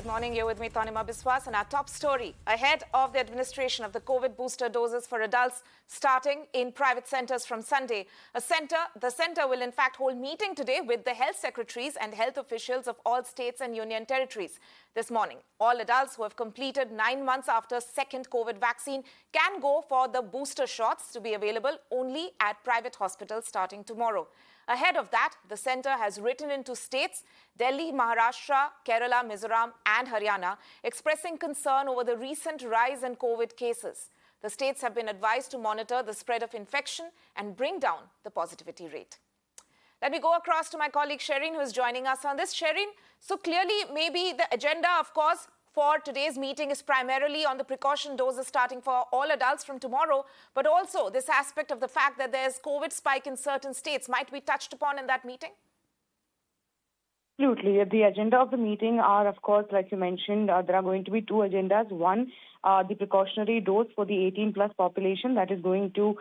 morning. You're with me, Tanima Biswas, and our top story ahead of the administration of the COVID booster doses for adults starting in private centers from Sunday. The center will in fact hold meeting today with the health secretaries and health officials of all states and union territories. This morning, all adults who have completed 9 months after second COVID vaccine can go for the booster shots to be available only at private hospitals starting tomorrow. Ahead of that, the centre has written into states Delhi, Maharashtra, Kerala, Mizoram and Haryana, expressing concern over the recent rise in COVID cases. The states have been advised to monitor the spread of infection and bring down the positivity rate. Let me go across to my colleague Sherin, who is joining us on this. Sherin, so clearly maybe the agenda, of course, for today's meeting is primarily on the precaution doses starting for all adults from tomorrow, but also this aspect of the fact that there's COVID spike in certain states might be touched upon in that meeting? Absolutely. The agenda of the meeting are, of course, like you mentioned, there are going to be two agendas. One, the precautionary dose for the 18-plus population that is going to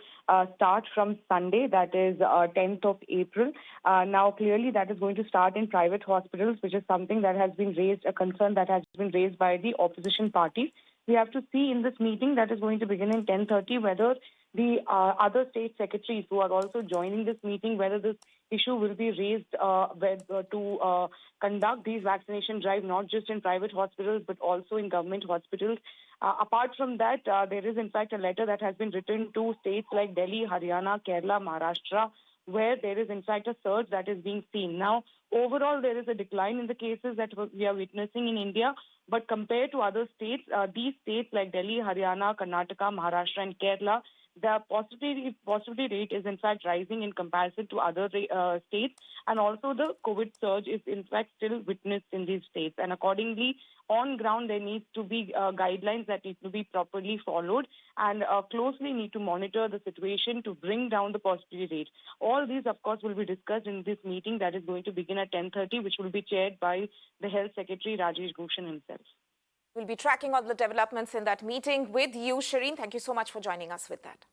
start from Sunday, that is 10th of April. Now, clearly, that is going to start in private hospitals, which is something that has been raised, a concern that has been raised by the opposition party. We have to see in this meeting that is going to begin in 10:30 whether the other state secretaries who are also joining this meeting, whether this issue will be raised to conduct these vaccination drive not just in private hospitals but also in government hospitals. Apart from that, there is in fact a letter that has been written to states like Delhi, Haryana, Kerala, Maharashtra, where there is in fact a surge that is being seen. Now, overall, there is a decline in the cases that we are witnessing in India. But compared to other states, these states like Delhi, Haryana, Karnataka, Maharashtra and Kerala, the positivity rate is in fact rising in comparison to other states, and also the COVID surge is in fact still witnessed in these states. And accordingly, on ground, there needs to be guidelines that need to be properly followed and closely need to monitor the situation to bring down the positivity rate. All these, of course, will be discussed in this meeting that is going to begin at 10:30, which will be chaired by the Health Secretary, Rajesh Bhushan himself. We'll be tracking all the developments in that meeting with you, Shireen. Thank you so much for joining us with that.